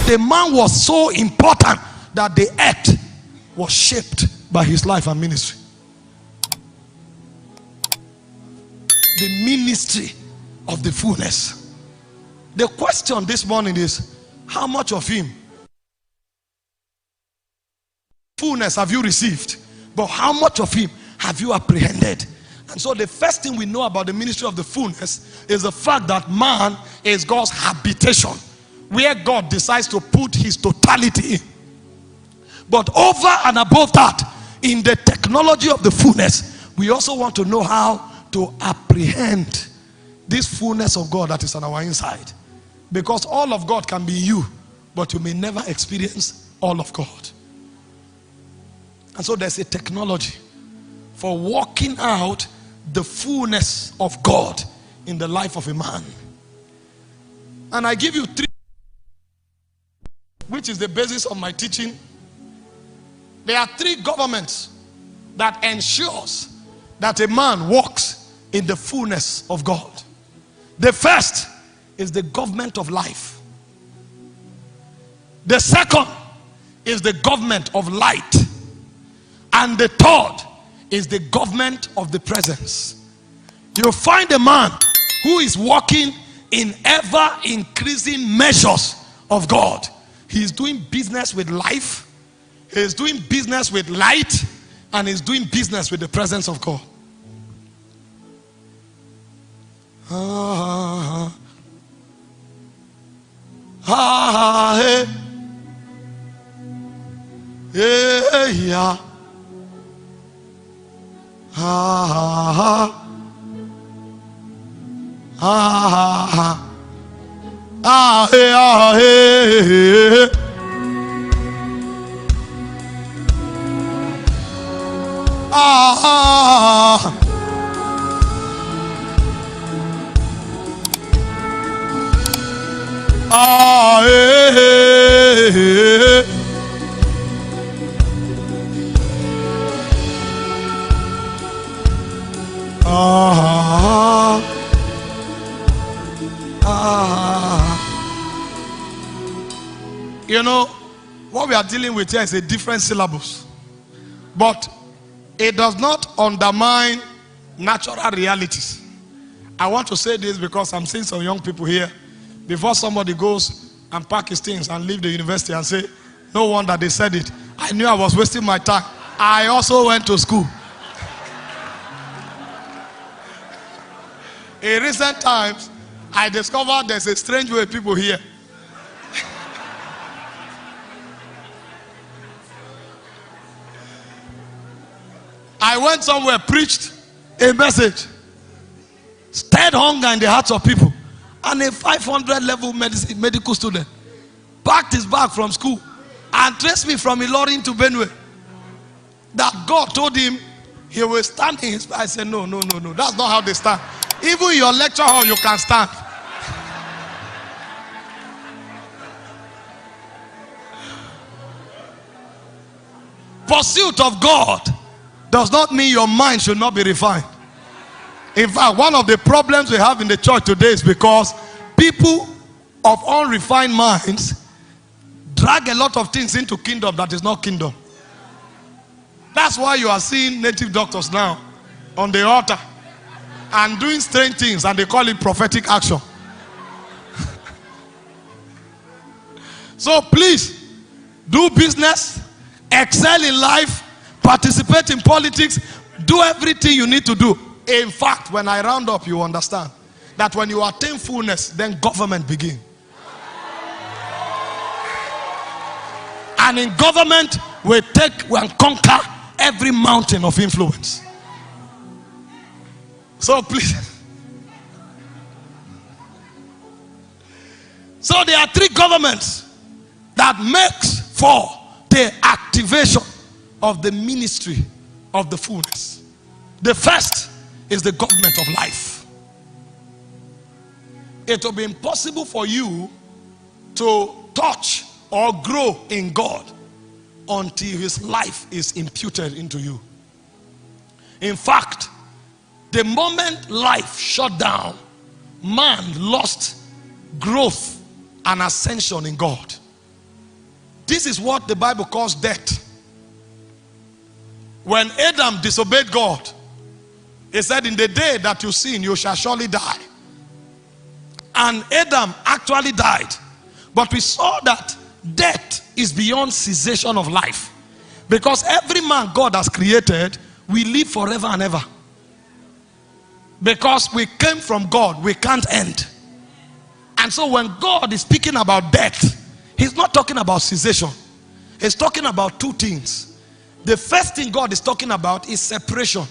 the man was so important that the earth was shaped by his life and ministry. The ministry of the fullness. The question this morning is, how much of him fullness have you received? But how much of him have you apprehended? And so the first thing we know about the ministry of the fullness is the fact that man is God's habitation, where God decides to put his totality in. But over and above that, in the technology of the fullness, we also want to know how to apprehend this fullness of God that is on our inside. Because all of God can be you, but you may never experience all of God. And so there's a technology for walking out the fullness of God in the life of a man. And I give you three, which is the basis of my teaching. There are three governments that ensures that a man walks in the fullness of God. The first is the government of life. The second is the government of light. And the third is the government of the presence. You find a man who is walking in ever increasing measures of God. He is doing business with life, he is doing business with light, and he is doing business with the presence of God. Yeah. You know, what we are dealing with here is a different syllabus, but it does not undermine natural realities. I want to say this because I'm seeing some young people here. Before somebody goes and pack his things and leave the university and say, no wonder they said it. I knew I was wasting my time. I also went to school. In recent times, I discovered there's a strange way people here. I went somewhere, preached a message, stirred hunger in the hearts of people, and a 500 level medical student packed his bag from school and traced me from Ilorin to Benue. That God told him he will stand in his. I said, no, that's not how they stand. Even in your lecture hall, you can stand. Pursuit of God does not mean your mind should not be refined. In fact, one of the problems we have in the church today is because people of unrefined minds drag a lot of things into kingdom that is not kingdom. That's why you are seeing native doctors now on the altar and doing strange things, and they call it prophetic action. So please, do business, excel in life, participate in politics, do everything you need to do. In fact, when I round up, you understand that when you attain fullness, then government begins. And in government, we take and conquer every mountain of influence. So please. So there are three governments that makes for the activation of the ministry of the fullness. The first is the government of life. It will be impossible for you to touch or grow in God until his life is imputed into you. In fact, the moment life shut down, man lost growth and ascension in God. This is what the Bible calls death. When Adam disobeyed God, he said, in the day that you sin, you shall surely die. And Adam actually died. But we saw that death is beyond cessation of life. Because every man God has created, we live forever and ever. Because we came from God, we can't end. And so when God is speaking about death, he's not talking about cessation. He's talking about two things. The first thing God is talking about is separation.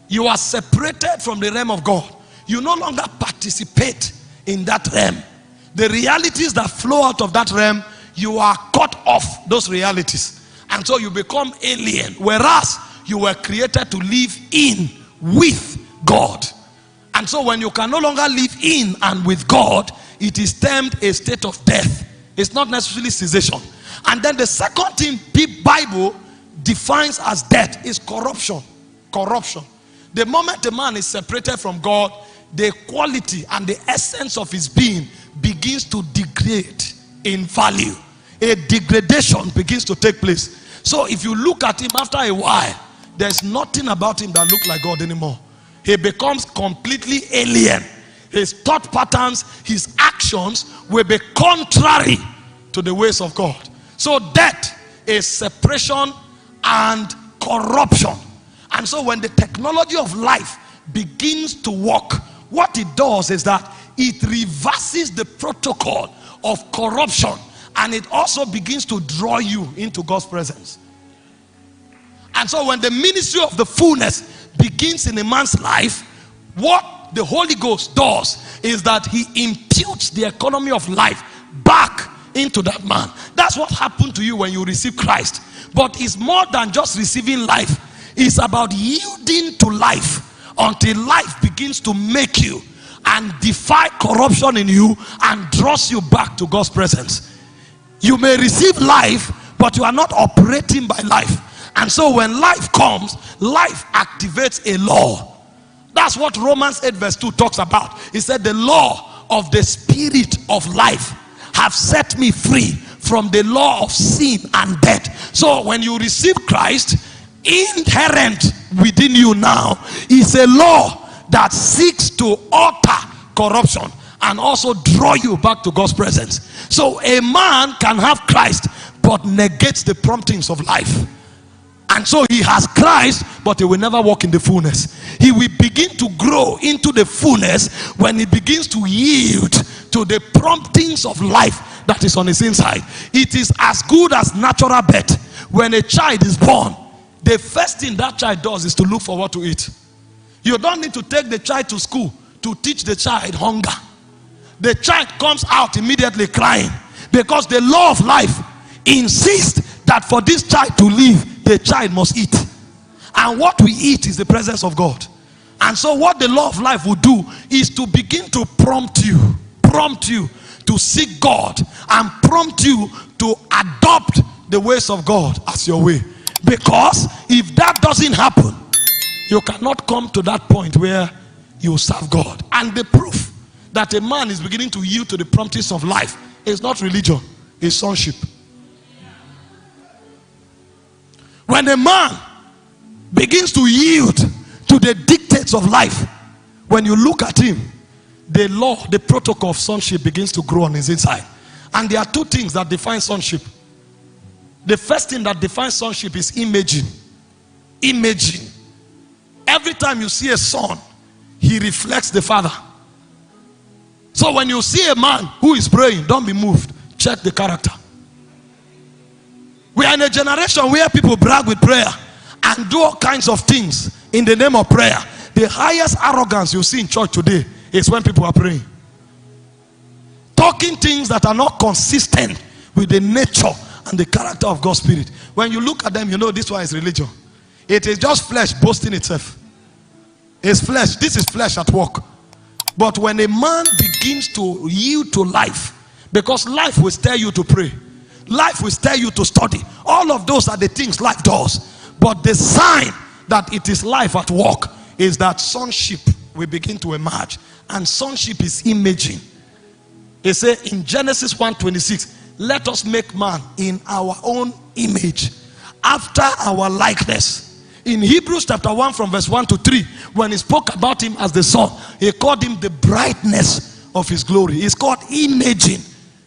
You are separated from the realm of God. You no longer participate in that realm. The realities that flow out of that realm, you are cut off those realities. And so you become alien. Whereas you were created to live in, with God. And so when you can no longer live in and with God, it is termed a state of death. It's not necessarily cessation. And then the second thing the Bible defines as death is corruption. Corruption. The moment a man is separated from God, the quality and the essence of his being begins to degrade in value. A degradation begins to take place. So if you look at him after a while, there's nothing about him that looks like God anymore. He becomes completely alien. His thought patterns, his actions will be contrary to the ways of God. So death is separation and corruption. And so when the technology of life begins to work, what it does is that it reverses the protocol of corruption, and it also begins to draw you into God's presence. And so when the ministry of the fullness begins in a man's life, what the Holy Ghost does is that he imputes the economy of life back into that man. That's what happened to you when you receive Christ. But it's more than just receiving life. It's about yielding to life until life begins to make you and defy corruption in you and draws you back to God's presence. You may receive life, but you are not operating by life. And so when life comes, life activates a law. That's what Romans 8 verse 2 talks about. He said, the law of the spirit of life have set me free from the law of sin and death. So when you receive Christ, inherent within you now is a law that seeks to alter corruption and also draw you back to God's presence. So a man can have Christ but negates the promptings of life. And so he has Christ, but he will never walk in the fullness. He will begin to grow into the fullness when he begins to yield to the promptings of life that is on his inside. It is as good as natural birth. When a child is born, the first thing that child does is to look for what to eat. You don't need to take the child to school to teach the child hunger. The child comes out immediately crying, because the law of life insists that for this child to live, the child must eat. And what we eat is the presence of God. And so what the law of life will do is to begin to prompt you to seek God, and prompt you to adopt the ways of God as your way. Because if that doesn't happen, you cannot come to that point where you serve God. And the proof that a man is beginning to yield to the promptings of life is not religion, it's sonship. When a man begins to yield to the dictates of life, when you look at him, the law, the protocol of sonship begins to grow on his inside. And there are two things that define sonship. The first thing that defines sonship is imaging. Imaging. Every time you see a son, he reflects the father. So when you see a man who is praying, don't be moved. Check the character. We are in a generation where people brag with prayer and do all kinds of things in the name of prayer. The highest arrogance you see in church today is when people are praying. Talking things that are not consistent with the nature and the character of God's Spirit. When you look at them, you know this one is religion. It is just flesh boasting itself. It's flesh. This is flesh at work. But when a man begins to yield to life, because life will stir you to pray, life will stir you to study. All of those are the things life does. But the sign that it is life at work is that sonship will begin to emerge. And sonship is imaging. It says in Genesis 1:26, let us make man in our own image, after our likeness. In Hebrews chapter 1 from verse 1 to 3, when he spoke about him as the son, he called him the brightness of his glory. It's called imaging.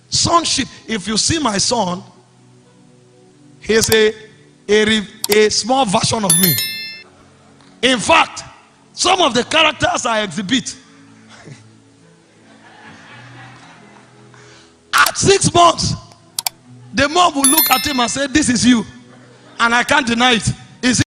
Sonship. If you see my son, he's a small version of me. In fact, some of the characters I exhibit, at 6 months, the mom will look at him and say, this is you. And I can't deny it.